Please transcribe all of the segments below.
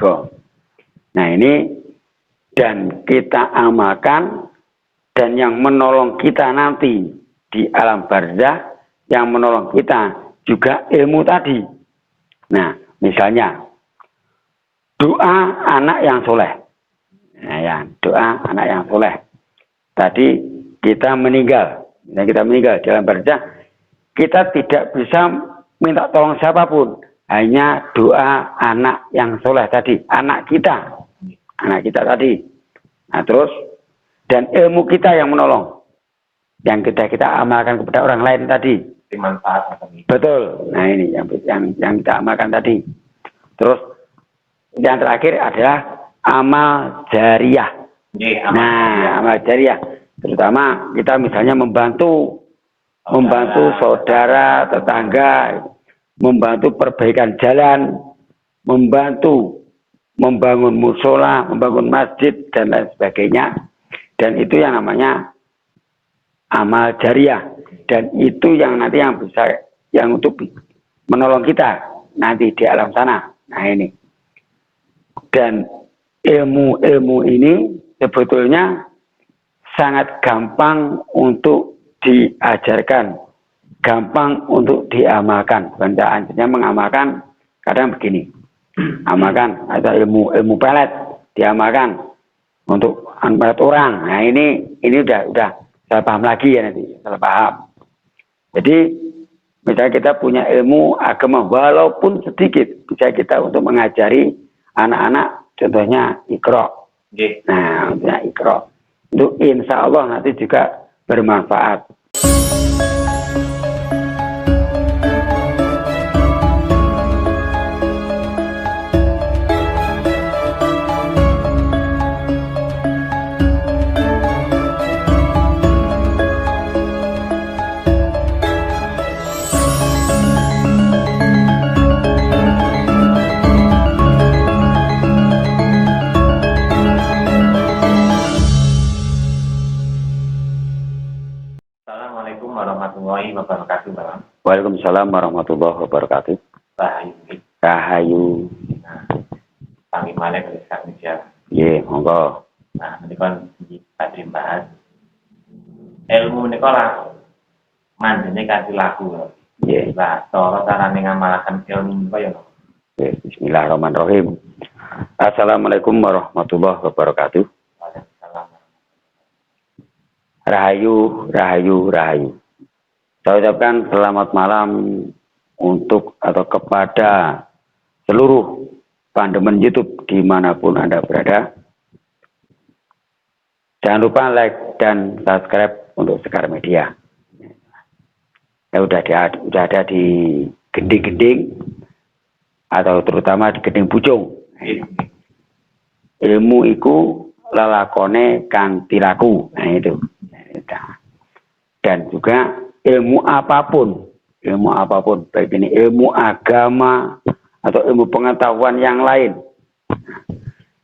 Nah ini, dan kita amalkan, dan yang menolong kita nanti di alam barzah, yang menolong kita juga ilmu tadi. Nah, misalnya doa anak yang soleh. Nah ya, doa anak yang soleh. Tadi kita meninggal di alam barzah, kita tidak bisa minta tolong siapapun, hanya doa anak yang soleh tadi, anak kita tadi. Nah terus, dan ilmu kita yang menolong, yang kita amalkan kepada orang lain tadi. Betul. Nah ini yang kita amalkan tadi. Terus yang terakhir adalah amal jariah. Amal jariah, terutama kita misalnya membantu saudara, tetangga, membantu perbaikan jalan, membantu membangun musola, membangun masjid dan lain sebagainya. Dan itu yang namanya amal jariah, dan itu yang nanti yang bisa, yang untuk menolong kita nanti di alam sana. Nah ini, dan ilmu ini sebetulnya sangat gampang untuk diajarkan, gampang untuk diamalkan. Sebenarnya mengamalkan kadang begini, amalkan atau ilmu pelet diamalkan untuk pelet orang. Nah ini udah salah paham lagi ya, nanti salah paham. Jadi misalnya kita punya ilmu agama walaupun sedikit, bisa kita untuk mengajari anak-anak, contohnya Iqra. Nah, untuk Iqra itu insya Allah nanti juga bermanfaat. Assalamualaikum warahmatullahi wabarakatuh, Bang. Waalaikumsalam warahmatullahi wabarakatuh. Rahayu. Nah, kami malah dari Indonesia. Iya, monggo. Nah, ini kan tadi bahas ilmu ini lah mandene kasih lagu. Iya. Lah, cara ngamalaken ilmu niku ya. Bismillahirrahmanirrahim. Assalamualaikum warahmatullahi wabarakatuh. Rahayu. Saya ucapkan selamat malam untuk atau kepada seluruh pandemen YouTube dimanapun Anda berada. Jangan lupa like dan subscribe untuk Sekar Media. Ya udah ada di gending-gending atau terutama di gending pucung. Ilmu iku lalakone kang tilaku. Nah itu. Dan juga ilmu apapun, baik ini ilmu agama atau ilmu pengetahuan yang lain.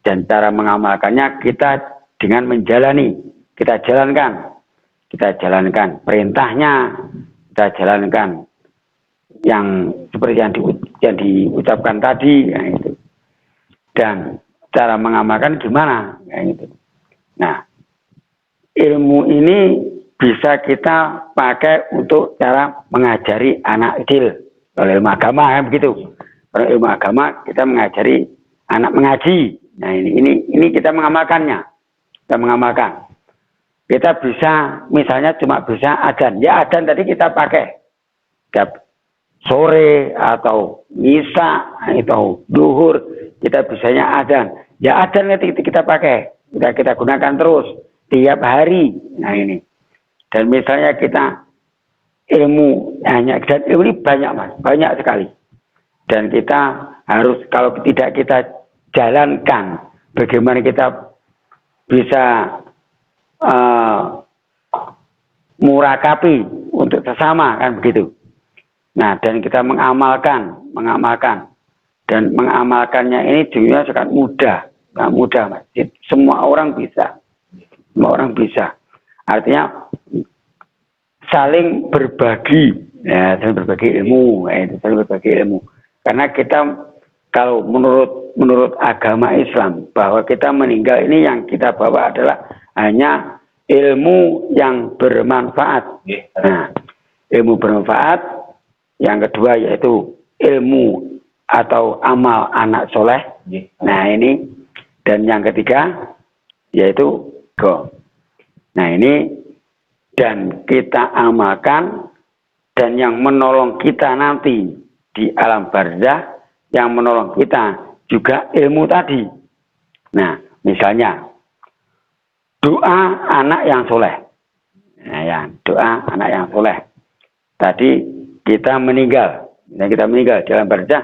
Dan cara mengamalkannya kita dengan menjalani, kita jalankan perintahnya, kita jalankan yang seperti yang diucapkan tadi, ya itu. Dan cara mengamalkan gimana, ya itu. Nah, ilmu ini bisa kita pakai untuk cara mengajari anak kecil. Kalau ilmu agama kan begitu. Kalau ilmu agama kita mengajari anak mengaji. Nah ini kita mengamalkannya. Kita bisa misalnya cuma bisa adzan. Ya adzan tadi kita pakai. Setiap sore atau isya atau duhur kita bisanya adzan. Ya adzan kita pakai. Kita gunakan terus tiap hari. Nah ini. Dan misalnya kita ilmu ini banyak mas, banyak sekali. Dan kita harus, kalau tidak kita jalankan, bagaimana kita bisa murakabi untuk sesama kan begitu. Nah dan kita mengamalkan dan mengamalkannya ini juga sangat mudah, mas. Semua orang bisa. Artinya saling berbagi ilmu, saling berbagi ilmu. Karena kita kalau menurut agama Islam bahwa kita meninggal ini yang kita bawa adalah hanya ilmu yang bermanfaat. Nah, ilmu bermanfaat. Yang kedua yaitu ilmu atau amal anak soleh. Nah ini, dan yang ketiga yaitu go. Nah ini, dan kita amalkan, dan yang menolong kita nanti di alam barzah, yang menolong kita juga ilmu tadi. Nah misalnya doa anak yang soleh. Nah ya, doa anak yang soleh. Tadi kita meninggal di alam barzah,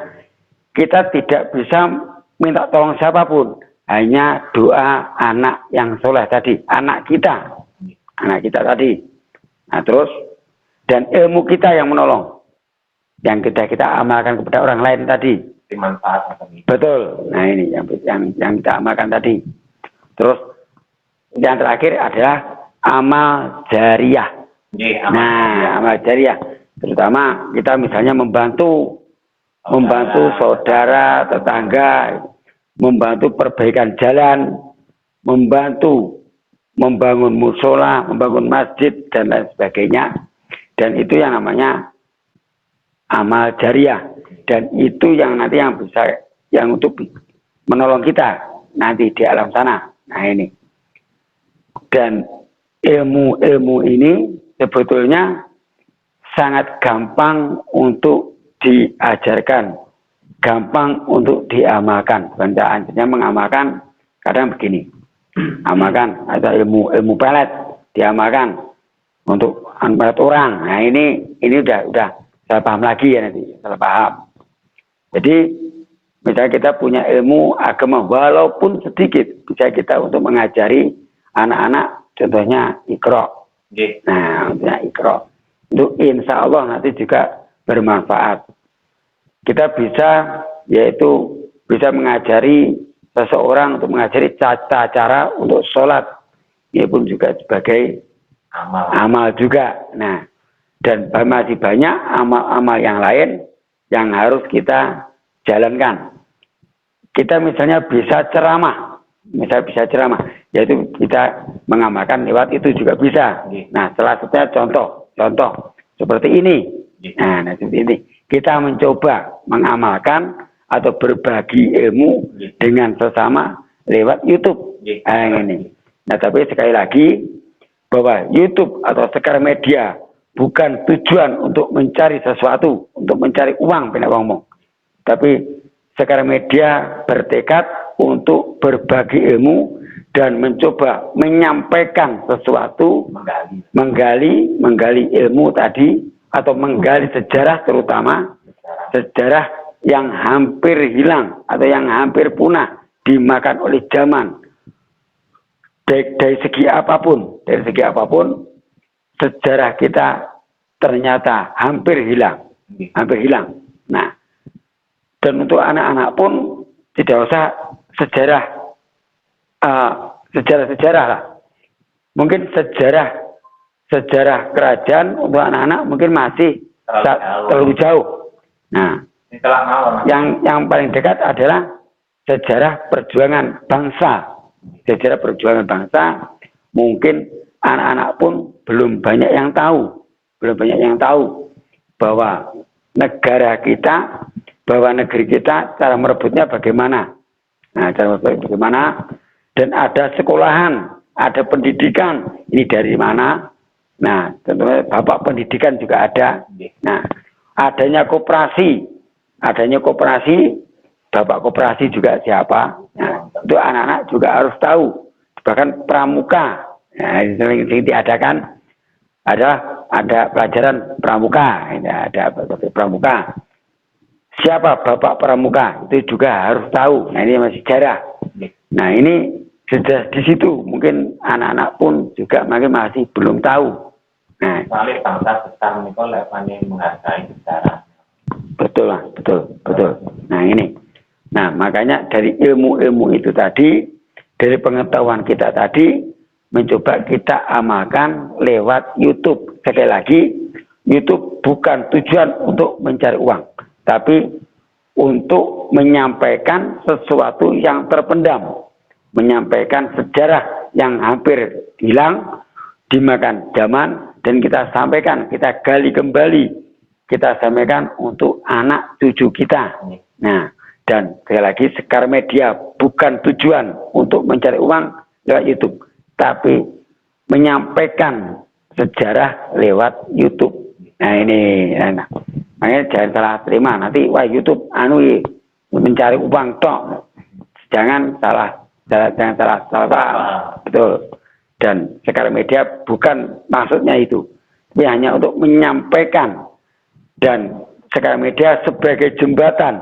kita tidak bisa minta tolong siapapun, hanya doa anak yang soleh tadi, anak kita tadi. Nah terus, dan ilmu kita yang menolong, yang kita amalkan kepada orang lain tadi. Betul. Nah ini yang kita amalkan tadi. Terus yang terakhir adalah amal jariah. Amal jariah, terutama kita misalnya membantu saudara, tetangga, membantu perbaikan jalan, membantu membangun musola, membangun masjid dan lain sebagainya. Dan itu yang namanya amal jariah. Dan itu yang nanti yang bisa, yang untuk menolong kita nanti di alam sana. Nah ini. Dan ilmu ini sebetulnya sangat gampang untuk diajarkan, gampang untuk diamalkan. Hanya mengamalkan, kadang begini, amalkan atau ilmu pelet diamalkan untuk pelet orang. Nah ini udah salah paham lagi ya, nanti salah paham. Jadi misalnya kita punya ilmu agama walaupun sedikit, bisa kita untuk mengajari anak-anak, contohnya Iqra. Nah untuk Iqra itu insya Allah nanti juga bermanfaat. Kita bisa mengajari seseorang untuk mengajari tata cara untuk sholat, ini pun juga sebagai amal juga. Nah, dan masih banyak amal-amal yang lain yang harus kita jalankan. Kita misalnya bisa ceramah, yaitu kita mengamalkan lewat itu juga bisa. Nah, selanjutnya contoh seperti ini. Nah, seperti ini. Kita mencoba mengamalkan atau berbagi ilmu dengan sesama lewat YouTube. Nah, ini. Nah, tapi sekali lagi bahwa YouTube atau sekar media bukan tujuan untuk mencari sesuatu, untuk mencari uang, tapi sekar media bertekad untuk berbagi ilmu dan mencoba menyampaikan sesuatu, menggali ilmu tadi, atau menggali sejarah, terutama sejarah yang hampir hilang atau yang hampir punah, dimakan oleh zaman. Dari segi apapun, sejarah kita ternyata hampir hilang. Nah, dan untuk anak-anak pun tidak usah sejarah lah. Mungkin sejarah kerajaan untuk anak-anak mungkin masih terlalu jauh. Nah, yang paling dekat adalah sejarah perjuangan bangsa. Mungkin anak-anak pun belum banyak yang tahu bahwa negeri kita cara merebutnya bagaimana. Nah, cara merebutnya bagaimana, dan ada sekolahan, ada pendidikan, ini dari mana. Nah, tentunya bapak pendidikan juga ada. Nah, adanya koperasi, bapak koperasi juga siapa. Nah, itu anak-anak juga harus tahu. Bahkan pramuka, nah, sering diadakan, ada pelajaran pramuka, ada pramuka. Siapa bapak pramuka, itu juga harus tahu. Nah, ini masih sejarah. Nah, ini sudah di situ, mungkin anak-anak pun juga masih belum tahu. Nah, soalnya bangsa besar Niko lewatnya menghargai sejarah. Betul. Nah, ini. Nah, makanya dari ilmu-ilmu itu tadi, dari pengetahuan kita tadi, mencoba kita amalkan lewat YouTube. Sekali lagi, YouTube bukan tujuan untuk mencari uang, tapi untuk menyampaikan sesuatu yang terpendam, menyampaikan sejarah yang hampir hilang dimakan zaman, dan kita sampaikan, kita gali kembali, kita sampaikan untuk anak cucu kita. Nah, dan sekali lagi, Sekar Media bukan tujuan untuk mencari uang lewat YouTube, tapi menyampaikan sejarah lewat YouTube. Nah ini, nah, makanya jangan salah terima nanti, wah YouTube mencari uang tok. Jangan salah, betul. Dan Sekar Media bukan maksudnya itu, tapi hanya untuk menyampaikan, dan Sekar Media sebagai jembatan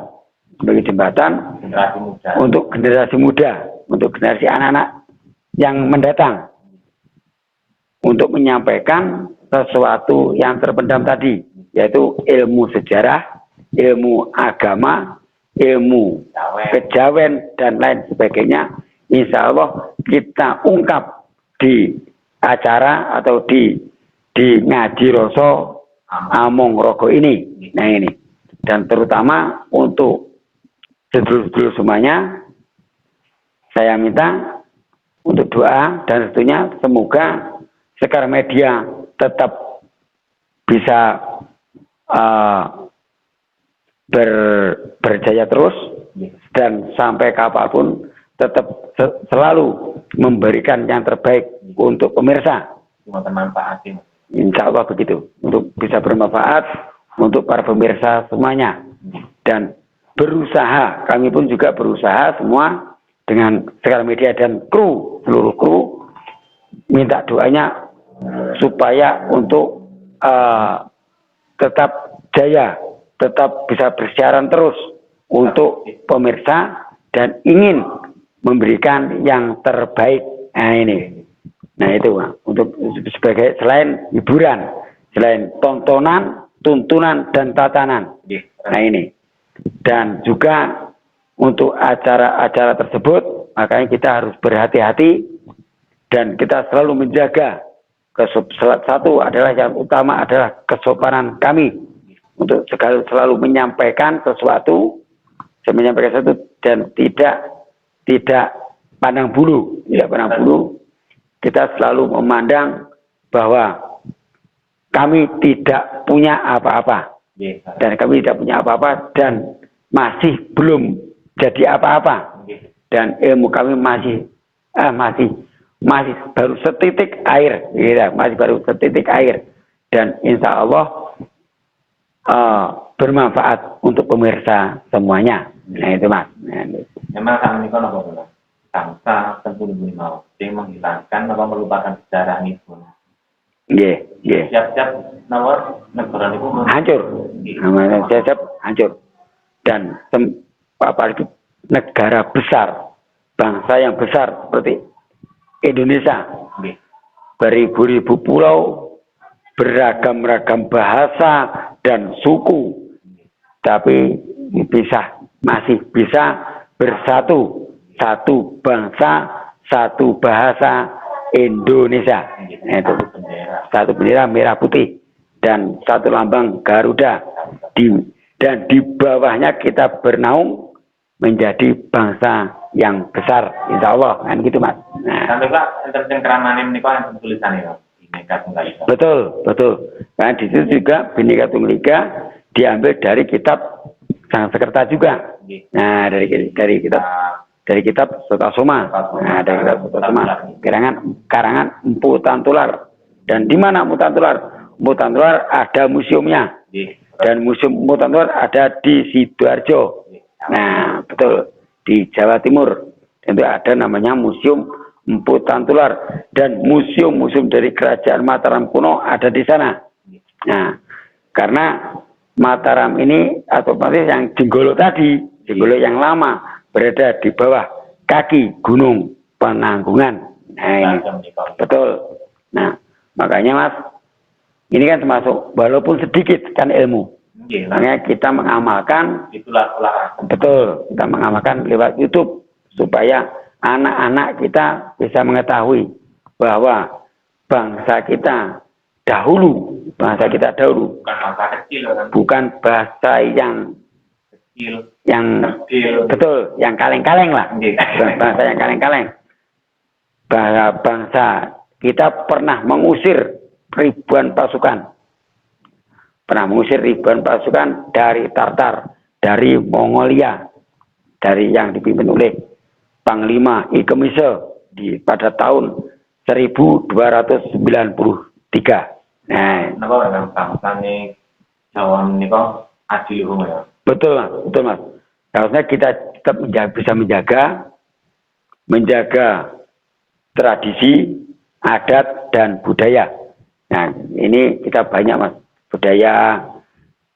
generasi muda. untuk generasi muda, untuk generasi anak-anak yang mendatang, untuk menyampaikan sesuatu yang terpendam tadi, yaitu ilmu sejarah, ilmu agama, ilmu kejawen, dan lain sebagainya. Insya Allah kita ungkap di acara atau di ngaji Roso Among Rogo ini. Nah ini, dan terutama untuk sedulur-sedulur semuanya, saya minta untuk doa, dan tentunya semoga Sekar Media tetap bisa berjaya terus, dan sampai kapanpun tetap selalu memberikan yang terbaik untuk pemirsa. Bermanfaat. Insya Allah begitu, untuk bisa bermanfaat untuk para pemirsa semuanya. Dan berusaha, kami pun juga berusaha semua dengan Sekar Media dan seluruh kru, minta doanya supaya untuk tetap jaya, tetap bisa bersiaran terus untuk pemirsa, dan ingin memberikan yang terbaik. Nah ini, nah itu untuk sebagai selain hiburan, selain tontonan, tuntunan, dan tatanan. Nah ini, dan juga untuk acara-acara tersebut, makanya kita harus berhati-hati, dan kita selalu menjaga satu adalah yang utama adalah kesopanan kami untuk selalu menyampaikan sesuatu, dan tidak pandang bulu, Kita selalu memandang bahwa kami tidak punya apa-apa, dan kami tidak punya apa-apa, dan masih belum jadi apa-apa, dan ilmu kami masih baru setitik air, masih baru setitik air, dan insya Allah bermanfaat untuk pemirsa semuanya. Nah itu Mas. Memang kami kan bangsa tentu mau menghilangkan apa melupakan sejarah itu. Siap-siap nawar negara itu hancur, siap-siap hancur, dan apalagi negara besar, bangsa yang besar seperti Indonesia, beribu-ribu pulau, beragam-ragam bahasa dan suku, tapi masih bisa bersatu, satu bangsa, satu bahasa Indonesia. Itu satu bendera merah putih dan satu lambang Garuda, dan di bawahnya kita bernaung menjadi bangsa yang besar, insya Allah, kan gitu Mas. Nah, sampai Pak, enten keramane menika enten tulisane Pak. Bhinneka Tunggal Ika. Betul. Karena di situ juga Bhinneka Tunggal Ika diambil dari kitab Sang Sekerta juga. Nah, dari kitab Sutasoma. Nah, dari kitab Sutasoma, karangan Empu Tantular. Dan di mana Empu Tantular? Empu Tantular ada museumnya. Dan museum Empu Tantular ada di Sidoarjo. Nah, betul, di Jawa Timur. Itu ada namanya Museum Empu Tantular, dan museum-museum dari Kerajaan Mataram kuno ada di sana. Nah, karena Mataram ini atau yang Jenggolo tadi, Jenggolo yang lama berada di bawah kaki Gunung Penanggungan. Nah, ini betul. Nah, makanya Mas, ini kan termasuk walaupun sedikit kan ilmu. Makanya kita mengamalkan, betul, kita mengamalkan lewat YouTube supaya anak-anak kita bisa mengetahui bahwa bangsa kita dahulu, bukan bangsa yang yang betul, yang kaleng-kaleng lah. Bangsa yang kaleng-kaleng. Bangsa kita pernah mengusir ribuan pasukan. Pernah mengusir ribuan pasukan dari Tartar, dari Mongolia, dari yang dipimpin oleh Panglima Ikemise pada tahun 1293. Nah, napa bangsa ini Jawa menika adiluhung ya. Betul mas. Harusnya kita tetap bisa menjaga tradisi, adat dan budaya. Nah, ini kita banyak mas, budaya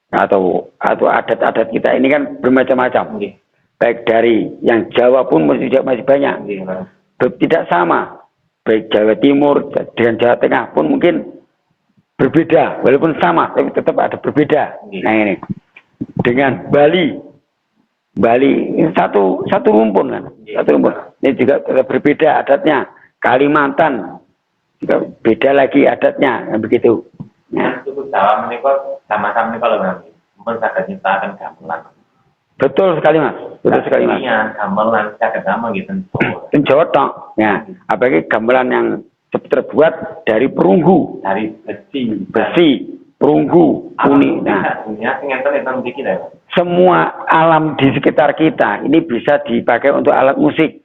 atau adat-adat kita ini kan bermacam-macam. Baik dari yang Jawa pun masih banyak. Tidak sama. Baik Jawa Timur dengan Jawa Tengah pun mungkin berbeda, walaupun sama, tapi tetap ada berbeda. Nah ini dengan Bali ini satu rumpun kan, satu rumpun. Ini juga tetap berbeda adatnya. Kalimantan juga beda lagi adatnya, begitu. Nah, suku Jawa menika sama-sama menika lho Mas. Mumpun saged nyiptakaken gamelan. Betul sekali mas, betul sekali mas. Iya, gamelan saged damel nggih ten Jawa tok. Ya, apalagi gamelan yang terbuat dari perunggu, dari besi, perunggu, kuning. Nah, semua alam di sekitar kita ini bisa dipakai untuk alat musik.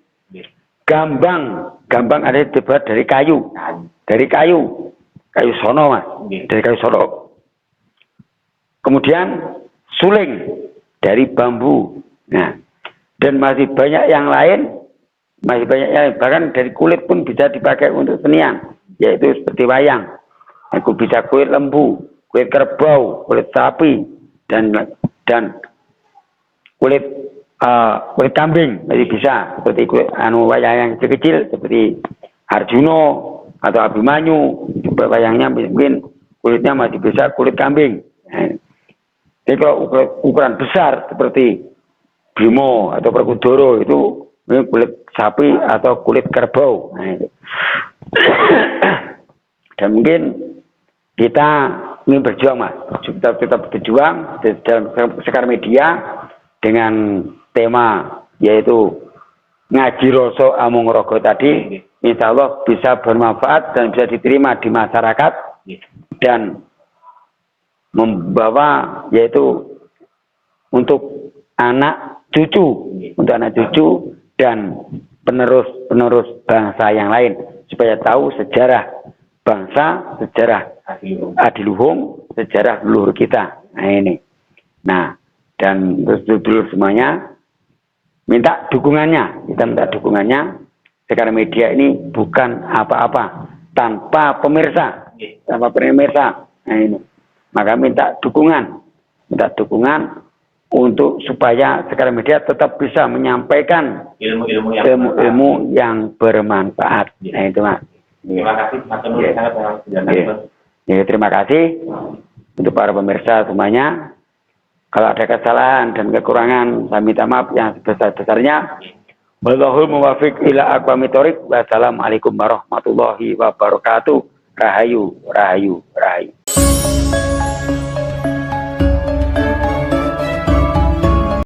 Gambang ada dibuat dari kayu sono mas, dari kayu sono. Kemudian suling dari bambu. Nah, dan masih banyak yang lain. Bahkan dari kulit pun bisa dipakai untuk senian, yaitu seperti wayang. Aku bisa kulit lembu, kulit kerbau, kulit sapi, dan kulit kambing masih bisa. Seperti kulit wayang yang kecil seperti Arjuno atau Abimanyu, wayangnya mungkin kulitnya masih bisa kulit kambing. Jadi kalau ukuran besar seperti Bimo atau Perkudoro itu kulit sapi atau kulit kerbau. Nah, itu. Dan mungkin kita ingin berjuang mas, kita berjuang dalam Sekar Media dengan tema yaitu ngaji rasa amung rogo tadi, insya Allah bisa bermanfaat dan bisa diterima di masyarakat dan membawa yaitu untuk anak cucu dan penerus bangsa yang lain supaya tahu sejarah bangsa, sejarah adiluhung, sejarah leluhur kita. Nah ini. Nah, dan dulur semuanya minta dukungannya. Kita minta dukungannya. Sekar Media ini bukan apa-apa tanpa pemirsa. Nah ini. Maka minta dukungan untuk supaya Sekar Media tetap bisa menyampaikan ilmu yang bermanfaat. Nah itu mas. Terima kasih Mas Nur, sangat Ya, terima kasih untuk para pemirsa semuanya. Kalau ada kesalahan dan kekurangan, saya minta maaf yang sebesar-besarnya. Wallahul muwaffiq ila aqwamit thoriq. Wassalamualaikum warahmatullahi wabarakatuh. Rahayu.